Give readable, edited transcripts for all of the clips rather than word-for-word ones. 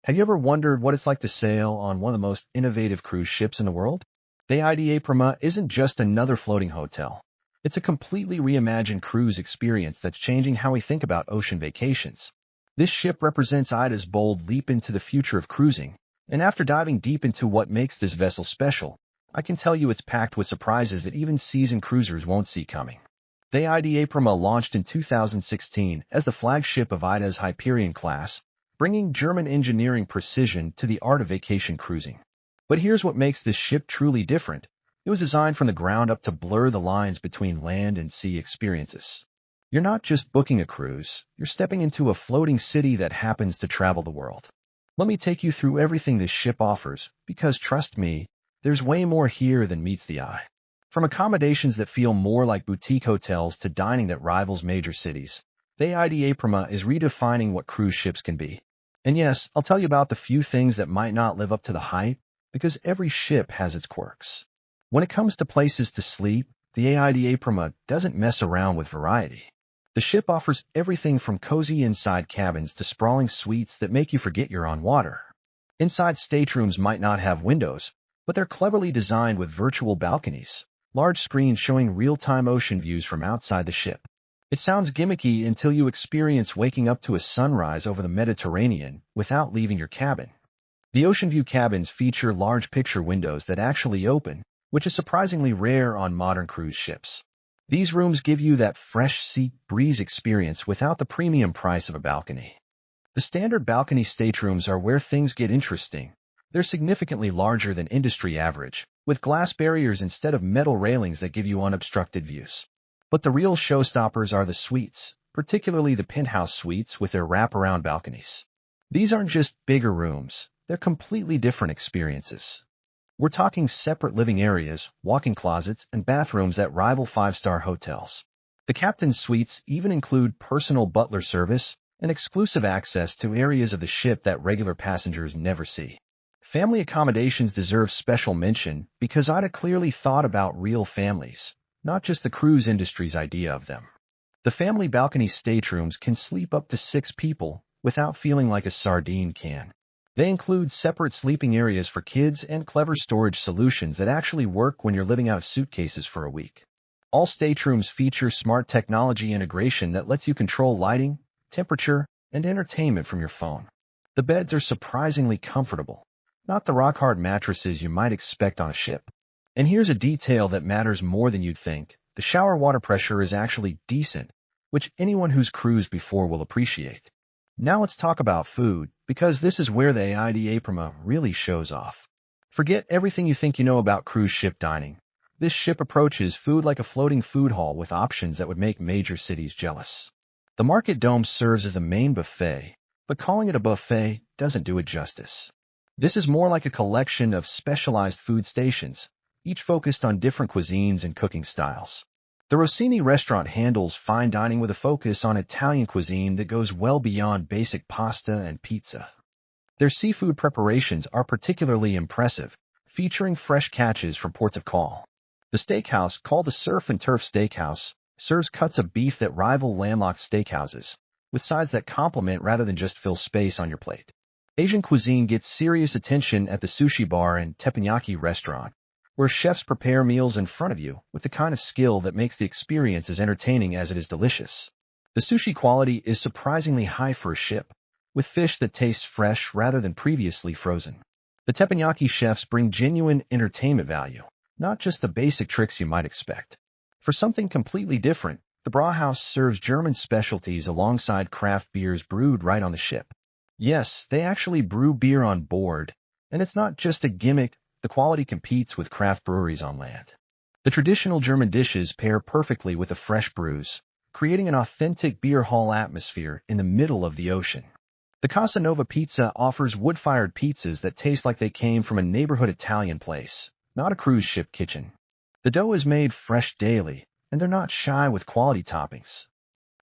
Have you ever wondered what it's like to sail on one of the most innovative cruise ships in the world? The AIDAprima isn't just another floating hotel. It's a completely reimagined cruise experience that's changing how we think about ocean vacations. This ship represents AIDA's bold leap into the future of cruising, and after diving deep into what makes this vessel special, I can tell you it's packed with surprises that even seasoned cruisers won't see coming. The AIDAprima launched in 2016 as the flagship of AIDA's Hyperion class, bringing German engineering precision to the art of vacation cruising. But here's what makes this ship truly different. It was designed from the ground up to blur the lines between land and sea experiences. You're not just booking a cruise, you're stepping into a floating city that happens to travel the world. Let me take you through everything this ship offers, because trust me, there's way more here than meets the eye. From accommodations that feel more like boutique hotels to dining that rivals major cities, the AIDAprima is redefining what cruise ships can be. And yes, I'll tell you about the few things that might not live up to the hype, because every ship has its quirks. When it comes to places to sleep, the AIDAprima doesn't mess around with variety. The ship offers everything from cozy inside cabins to sprawling suites that make you forget you're on water. Inside staterooms might not have windows, but they're cleverly designed with virtual balconies, large screens showing real-time ocean views from outside the ship. It sounds gimmicky until you experience waking up to a sunrise over the Mediterranean without leaving your cabin. The ocean view cabins feature large picture windows that actually open, which is surprisingly rare on modern cruise ships. These rooms give you that fresh sea breeze experience without the premium price of a balcony. The standard balcony staterooms are where things get interesting. They're significantly larger than industry average, with glass barriers instead of metal railings that give you unobstructed views. But the real showstoppers are the suites, particularly the penthouse suites with their wraparound balconies. These aren't just bigger rooms, they're completely different experiences. We're talking separate living areas, walk-in closets, and bathrooms that rival five-star hotels. The captain's suites even include personal butler service and exclusive access to areas of the ship that regular passengers never see. Family accommodations deserve special mention because AIDA clearly thought about real families, not just the cruise industry's idea of them. The family balcony staterooms can sleep up to 6 people without feeling like a sardine can. They include separate sleeping areas for kids and clever storage solutions that actually work when you're living out of suitcases for a week. All staterooms feature smart technology integration that lets you control lighting, temperature, and entertainment from your phone. The beds are surprisingly comfortable, not the rock-hard mattresses you might expect on a ship. And here's a detail that matters more than you'd think. The shower water pressure is actually decent, which anyone who's cruised before will appreciate. Now let's talk about food, because this is where the AIDAprima really shows off. Forget everything you think you know about cruise ship dining. This ship approaches food like a floating food hall with options that would make major cities jealous. The market dome serves as the main buffet, but calling it a buffet doesn't do it justice. This is more like a collection of specialized food stations, each focused on different cuisines and cooking styles. The Rossini restaurant handles fine dining with a focus on Italian cuisine that goes well beyond basic pasta and pizza. Their seafood preparations are particularly impressive, featuring fresh catches from ports of call. The steakhouse, called the Surf and Turf Steakhouse, serves cuts of beef that rival landlocked steakhouses, with sides that complement rather than just fill space on your plate. Asian cuisine gets serious attention at the Sushi Bar and Teppanyaki restaurant, where chefs prepare meals in front of you with the kind of skill that makes the experience as entertaining as it is delicious. The sushi quality is surprisingly high for a ship, with fish that tastes fresh rather than previously frozen. The teppanyaki chefs bring genuine entertainment value, not just the basic tricks you might expect. For something completely different, the Brauhaus serves German specialties alongside craft beers brewed right on the ship. Yes, they actually brew beer on board, and it's not just a gimmick. The quality competes with craft breweries on land. The traditional German dishes pair perfectly with the fresh brews, creating an authentic beer hall atmosphere in the middle of the ocean. The Casa Nova Pizza offers wood-fired pizzas that taste like they came from a neighborhood Italian place, not a cruise ship kitchen. The dough is made fresh daily, and they're not shy with quality toppings.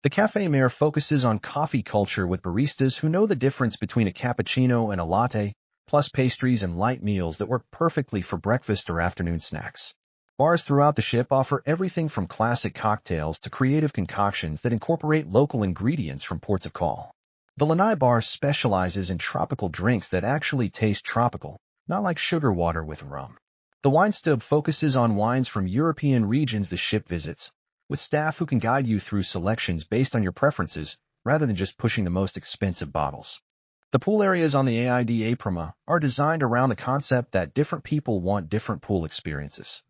The Café Mare focuses on coffee culture with baristas who know the difference between a cappuccino and a latte, plus pastries and light meals that work perfectly for breakfast or afternoon snacks. Bars throughout the ship offer everything from classic cocktails to creative concoctions that incorporate local ingredients from ports of call. The Lanai Bar specializes in tropical drinks that actually taste tropical, not like sugar water with rum. The wine stub focuses on wines from European regions the ship visits, with staff who can guide you through selections based on your preferences, rather than just pushing the most expensive bottles. The pool areas on the AIDAprima are designed around the concept that different people want different pool experiences.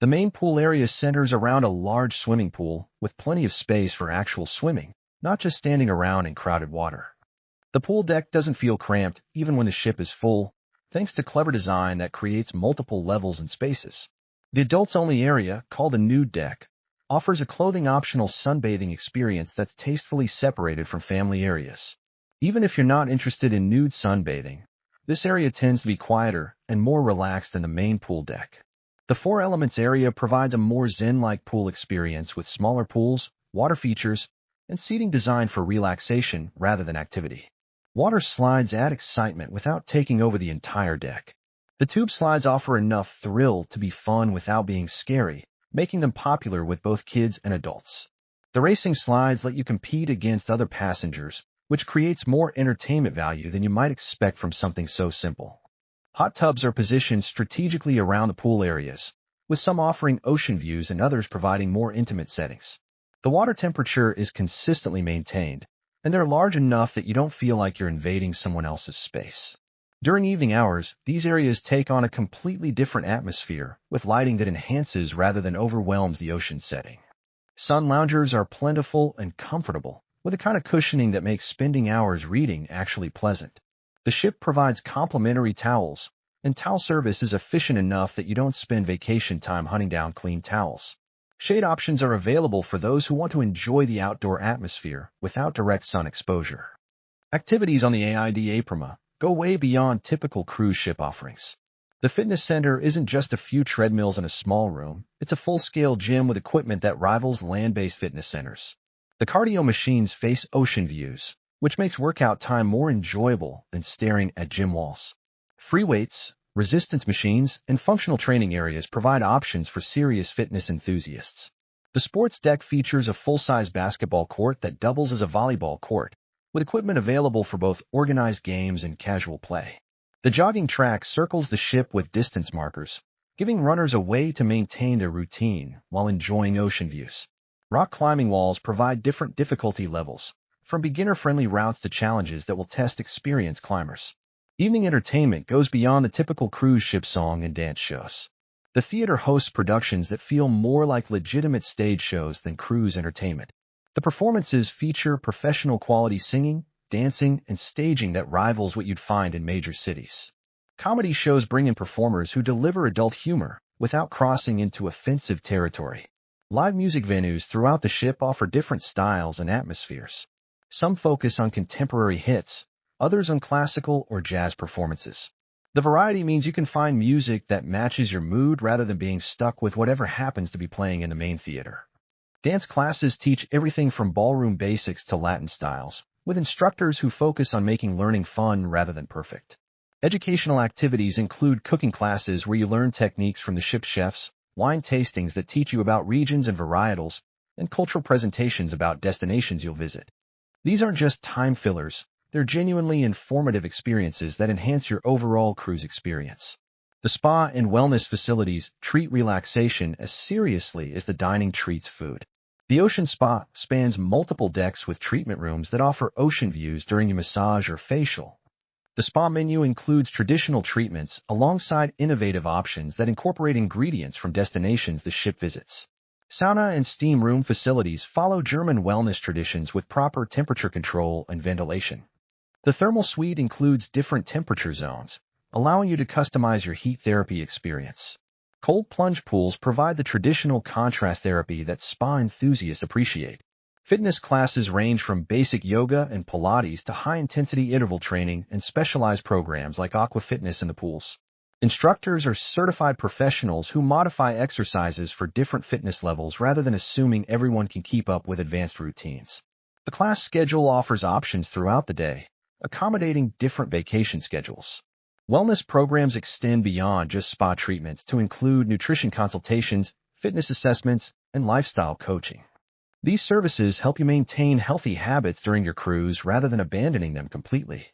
The main pool area centers around a large swimming pool with plenty of space for actual swimming, not just standing around in crowded water. The pool deck doesn't feel cramped even when the ship is full, thanks to clever design that creates multiple levels and spaces. The adults-only area, called the nude deck, offers a clothing-optional sunbathing experience that's tastefully separated from family areas. Even if you're not interested in nude sunbathing, this area tends to be quieter and more relaxed than the main pool deck. The Four Elements area provides a more zen-like pool experience with smaller pools, water features, and seating designed for relaxation rather than activity. Water slides add excitement without taking over the entire deck. The tube slides offer enough thrill to be fun without being scary, making them popular with both kids and adults. The racing slides let you compete against other passengers, which creates more entertainment value than you might expect from something so simple. Hot tubs are positioned strategically around the pool areas, with some offering ocean views and others providing more intimate settings. The water temperature is consistently maintained, and they're large enough that you don't feel like you're invading someone else's space. During evening hours, these areas take on a completely different atmosphere, with lighting that enhances rather than overwhelms the ocean setting. Sun loungers are plentiful and comfortable, with a kind of cushioning that makes spending hours reading actually pleasant. The ship provides complimentary towels, and towel service is efficient enough that you don't spend vacation time hunting down clean towels. Shade options are available for those who want to enjoy the outdoor atmosphere without direct sun exposure. Activities on the AIDAprima go way beyond typical cruise ship offerings. The fitness center isn't just a few treadmills in a small room, it's a full-scale gym with equipment that rivals land-based fitness centers. The cardio machines face ocean views, which makes workout time more enjoyable than staring at gym walls. Free weights, resistance machines, and functional training areas provide options for serious fitness enthusiasts. The sports deck features a full-size basketball court that doubles as a volleyball court, with equipment available for both organized games and casual play. The jogging track circles the ship with distance markers, giving runners a way to maintain their routine while enjoying ocean views. Rock climbing walls provide different difficulty levels, from beginner-friendly routes to challenges that will test experienced climbers. Evening entertainment goes beyond the typical cruise ship song and dance shows. The theater hosts productions that feel more like legitimate stage shows than cruise entertainment. The performances feature professional quality singing, dancing, and staging that rivals what you'd find in major cities. Comedy shows bring in performers who deliver adult humor without crossing into offensive territory. Live music venues throughout the ship offer different styles and atmospheres. Some focus on contemporary hits, others on classical or jazz performances. The variety means you can find music that matches your mood rather than being stuck with whatever happens to be playing in the main theater. Dance classes teach everything from ballroom basics to Latin styles, with instructors who focus on making learning fun rather than perfect. Educational activities include cooking classes where you learn techniques from the ship's chefs, wine tastings that teach you about regions and varietals, and cultural presentations about destinations you'll visit. These aren't just time fillers, they're genuinely informative experiences that enhance your overall cruise experience. The spa and wellness facilities treat relaxation as seriously as the dining treats food. The ocean spa spans multiple decks with treatment rooms that offer ocean views during your massage or facial. The spa menu includes traditional treatments alongside innovative options that incorporate ingredients from destinations the ship visits. Sauna and steam room facilities follow German wellness traditions with proper temperature control and ventilation. The thermal suite includes different temperature zones, allowing you to customize your heat therapy experience. Cold plunge pools provide the traditional contrast therapy that spa enthusiasts appreciate. Fitness classes range from basic yoga and Pilates to high-intensity interval training and specialized programs like aqua fitness in the pools. Instructors are certified professionals who modify exercises for different fitness levels rather than assuming everyone can keep up with advanced routines. The class schedule offers options throughout the day, accommodating different vacation schedules. Wellness programs extend beyond just spa treatments to include nutrition consultations, fitness assessments, and lifestyle coaching. These services help you maintain healthy habits during your cruise rather than abandoning them completely.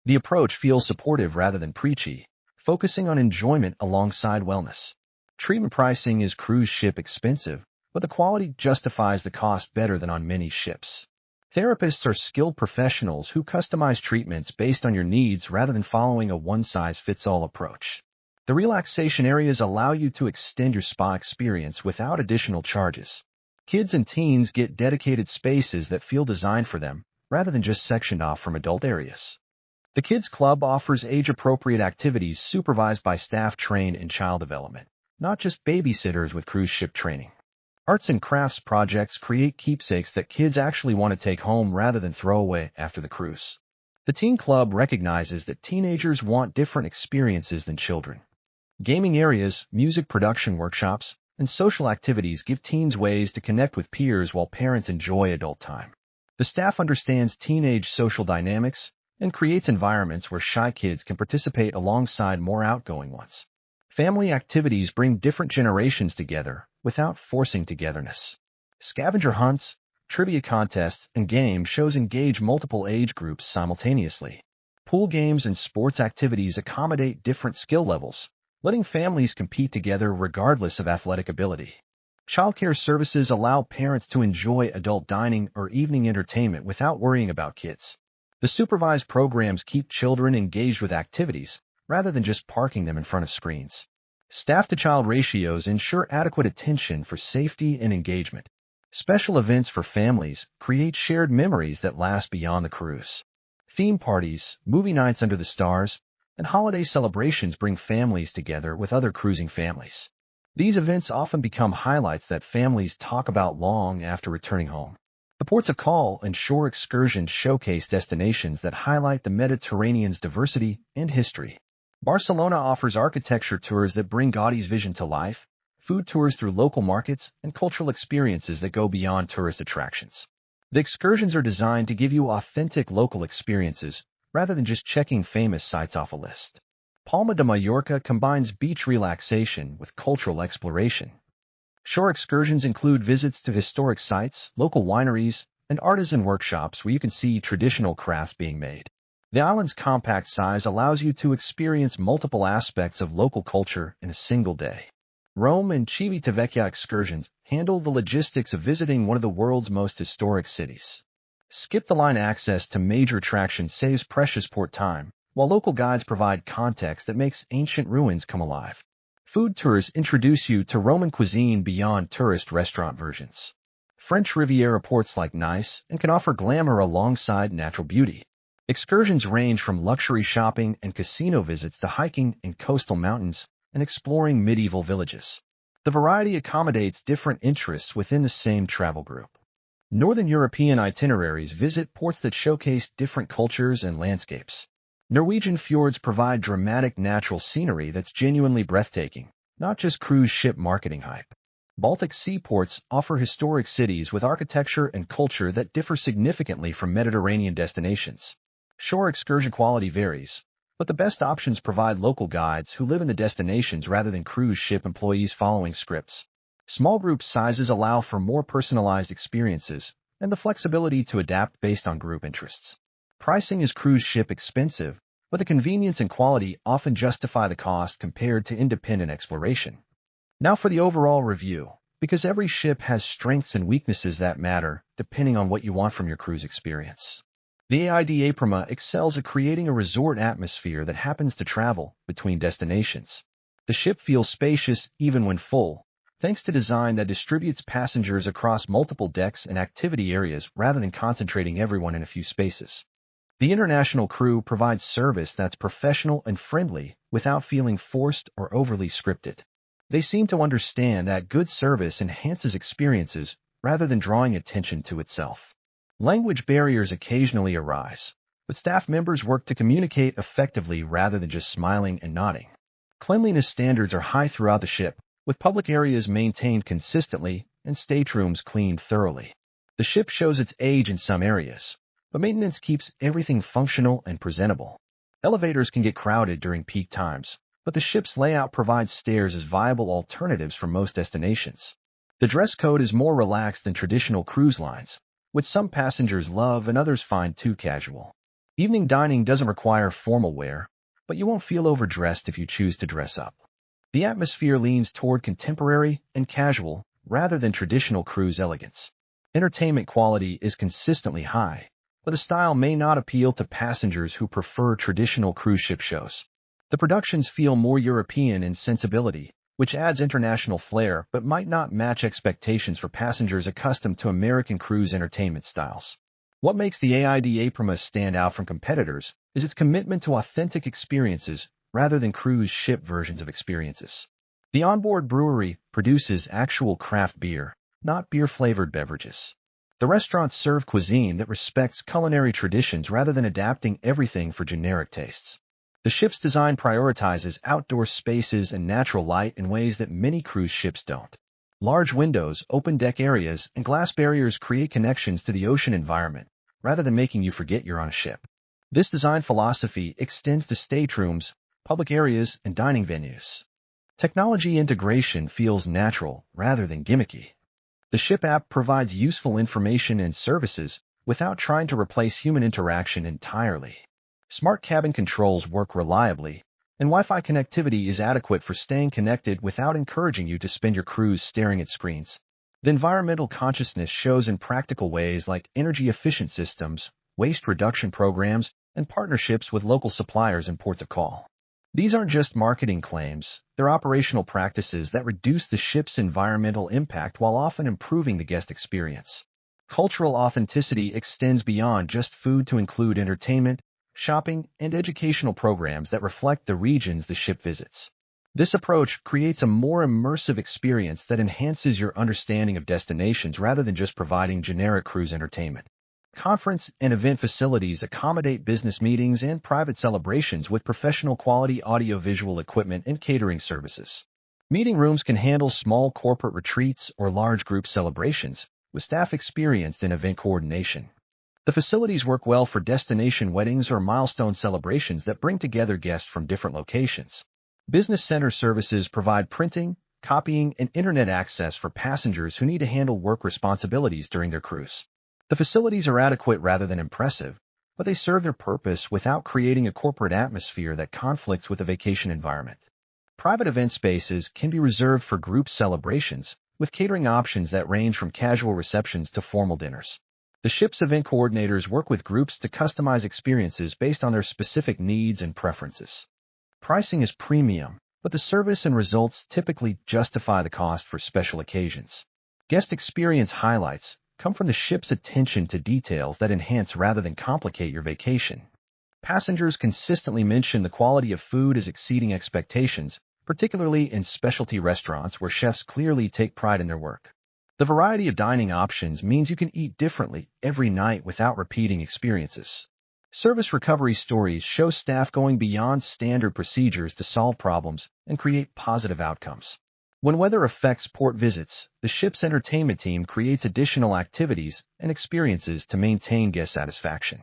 The approach feels supportive rather than preachy, focusing on enjoyment alongside wellness. Treatment pricing is cruise ship expensive, but the quality justifies the cost better than on many ships. Therapists are skilled professionals who customize treatments based on your needs rather than following a one-size-fits-all approach. The relaxation areas allow you to extend your spa experience without additional charges. Kids and teens get dedicated spaces that feel designed for them, rather than just sectioned off from adult areas. The Kids Club offers age-appropriate activities supervised by staff trained in child development, not just babysitters with cruise ship training. Arts and crafts projects create keepsakes that kids actually want to take home rather than throw away after the cruise. The Teen Club recognizes that teenagers want different experiences than children. Gaming areas, music production workshops, and social activities give teens ways to connect with peers while parents enjoy adult time. The staff understands teenage social dynamics and creates environments where shy kids can participate alongside more outgoing ones. Family activities bring different generations together without forcing togetherness. Scavenger hunts, trivia contests, and game shows engage multiple age groups simultaneously. Pool games and sports activities accommodate different skill levels, letting families compete together regardless of athletic ability. Childcare services allow parents to enjoy adult dining or evening entertainment without worrying about kids. The supervised programs keep children engaged with activities, rather than just parking them in front of screens. Staff-to-child ratios ensure adequate attention for safety and engagement. Special events for families create shared memories that last beyond the cruise. Theme parties, movie nights under the stars, and holiday celebrations bring families together with other cruising families. These events often become highlights that families talk about long after returning home. The ports of call and shore excursions showcase destinations that highlight the Mediterranean's diversity and history. Barcelona offers architecture tours that bring Gaudi's vision to life, food tours through local markets, and cultural experiences that go beyond tourist attractions. The excursions are designed to give you authentic local experiences, rather than just checking famous sites off a list. Palma de Mallorca combines beach relaxation with cultural exploration. Shore excursions include visits to historic sites, local wineries, and artisan workshops where you can see traditional crafts being made. The island's compact size allows you to experience multiple aspects of local culture in a single day. Rome and Civitavecchia excursions handle the logistics of visiting one of the world's most historic cities. Skip-the-line access to major attractions saves precious port time, while local guides provide context that makes ancient ruins come alive. Food tours introduce you to Roman cuisine beyond tourist restaurant versions. French Riviera ports like Nice and can offer glamour alongside natural beauty. Excursions range from luxury shopping and casino visits to hiking in coastal mountains and exploring medieval villages. The variety accommodates different interests within the same travel group. Northern European itineraries visit ports that showcase different cultures and landscapes. Norwegian fjords provide dramatic natural scenery that's genuinely breathtaking, not just cruise ship marketing hype. Baltic seaports offer historic cities with architecture and culture that differ significantly from Mediterranean destinations. Shore excursion quality varies, but the best options provide local guides who live in the destinations rather than cruise ship employees following scripts. Small group sizes allow for more personalized experiences and the flexibility to adapt based on group interests. Pricing is cruise ship expensive, but the convenience and quality often justify the cost compared to independent exploration. Now for the overall review, because every ship has strengths and weaknesses that matter depending on what you want from your cruise experience. The AIDAprima excels at creating a resort atmosphere that happens to travel between destinations. The ship feels spacious even when full, thanks to design that distributes passengers across multiple decks and activity areas rather than concentrating everyone in a few spaces. The international crew provides service that's professional and friendly without feeling forced or overly scripted. They seem to understand that good service enhances experiences rather than drawing attention to itself. Language barriers occasionally arise, but staff members work to communicate effectively rather than just smiling and nodding. Cleanliness standards are high throughout the ship, with public areas maintained consistently and staterooms cleaned thoroughly. The ship shows its age in some areas, but maintenance keeps everything functional and presentable. Elevators can get crowded during peak times, but the ship's layout provides stairs as viable alternatives for most destinations. The dress code is more relaxed than traditional cruise lines, which some passengers love and others find too casual. Evening dining doesn't require formal wear, but you won't feel overdressed if you choose to dress up. The atmosphere leans toward contemporary and casual rather than traditional cruise elegance. Entertainment quality is consistently high, but the style may not appeal to passengers who prefer traditional cruise ship shows. The productions feel more European in sensibility, which adds international flair but might not match expectations for passengers accustomed to American cruise entertainment styles. What makes the AIDAprima stand out from competitors is its commitment to authentic experiences rather than cruise ship versions of experiences. The onboard brewery produces actual craft beer, not beer-flavored beverages. The restaurants serve cuisine that respects culinary traditions rather than adapting everything for generic tastes. The ship's design prioritizes outdoor spaces and natural light in ways that many cruise ships don't. Large windows, open deck areas, and glass barriers create connections to the ocean environment, rather than making you forget you're on a ship. This design philosophy extends to staterooms, public areas, and dining venues. Technology integration feels natural rather than gimmicky. The ship app provides useful information and services without trying to replace human interaction entirely. Smart cabin controls work reliably, and Wi-Fi connectivity is adequate for staying connected without encouraging you to spend your cruise staring at screens. The environmental consciousness shows in practical ways like energy-efficient systems, waste reduction programs, and partnerships with local suppliers and ports of call. These aren't just marketing claims, they're operational practices that reduce the ship's environmental impact while often improving the guest experience. Cultural authenticity extends beyond just food to include entertainment, shopping, and educational programs that reflect the regions the ship visits. This approach creates a more immersive experience that enhances your understanding of destinations rather than just providing generic cruise entertainment. Conference and event facilities accommodate business meetings and private celebrations with professional quality audiovisual equipment and catering services. Meeting rooms can handle small corporate retreats or large group celebrations, with staff experienced in event coordination. The facilities work well for destination weddings or milestone celebrations that bring together guests from different locations. Business center services provide printing, copying, and internet access for passengers who need to handle work responsibilities during their cruise. The facilities are adequate rather than impressive, but they serve their purpose without creating a corporate atmosphere that conflicts with the vacation environment. Private event spaces can be reserved for group celebrations, with catering options that range from casual receptions to formal dinners. The ship's event coordinators work with groups to customize experiences based on their specific needs and preferences. Pricing is premium, but the service and results typically justify the cost for special occasions. Guest experience highlights come from the ship's attention to details that enhance rather than complicate your vacation. Passengers consistently mention the quality of food as exceeding expectations, particularly in specialty restaurants where chefs clearly take pride in their work. The variety of dining options means you can eat differently every night without repeating experiences. Service recovery stories show staff going beyond standard procedures to solve problems and create positive outcomes. When weather affects port visits, the ship's entertainment team creates additional activities and experiences to maintain guest satisfaction.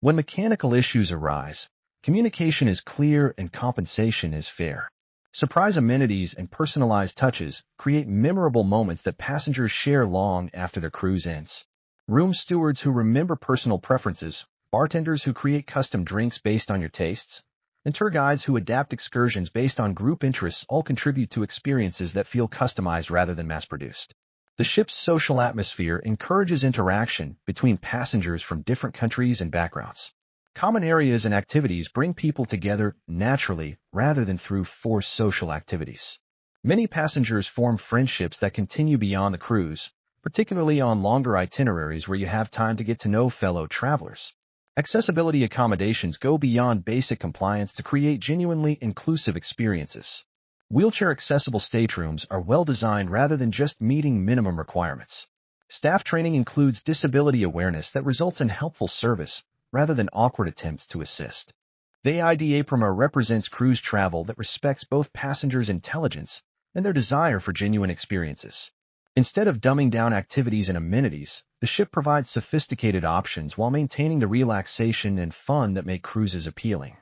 When mechanical issues arise, communication is clear and compensation is fair. Surprise amenities and personalized touches create memorable moments that passengers share long after their cruise ends. Room stewards who remember personal preferences, bartenders who create custom drinks based on your tastes, and tour guides who adapt excursions based on group interests all contribute to experiences that feel customized rather than mass-produced. The ship's social atmosphere encourages interaction between passengers from different countries and backgrounds. Common areas and activities bring people together naturally rather than through forced social activities. Many passengers form friendships that continue beyond the cruise, particularly on longer itineraries where you have time to get to know fellow travelers. Accessibility accommodations go beyond basic compliance to create genuinely inclusive experiences. Wheelchair-accessible staterooms are well-designed rather than just meeting minimum requirements. Staff training includes disability awareness that results in helpful service rather than awkward attempts to assist. The AIDAprima represents cruise travel that respects both passengers' intelligence and their desire for genuine experiences. Instead of dumbing down activities and amenities, the ship provides sophisticated options while maintaining the relaxation and fun that make cruises appealing.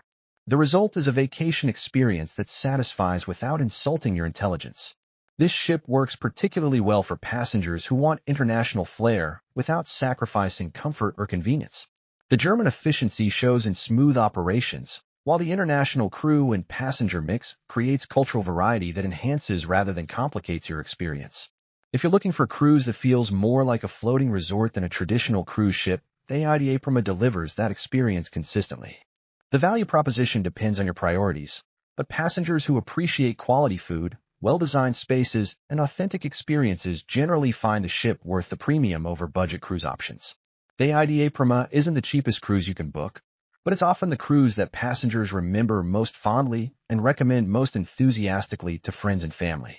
The result is a vacation experience that satisfies without insulting your intelligence. This ship works particularly well for passengers who want international flair without sacrificing comfort or convenience. The German efficiency shows in smooth operations, while the international crew and passenger mix creates cultural variety that enhances rather than complicates your experience. If you're looking for a cruise that feels more like a floating resort than a traditional cruise ship, the AIDAprima delivers that experience consistently. The value proposition depends on your priorities, but passengers who appreciate quality food, well-designed spaces, and authentic experiences generally find the ship worth the premium over budget cruise options. The AIDAprima isn't the cheapest cruise you can book, but it's often the cruise that passengers remember most fondly and recommend most enthusiastically to friends and family.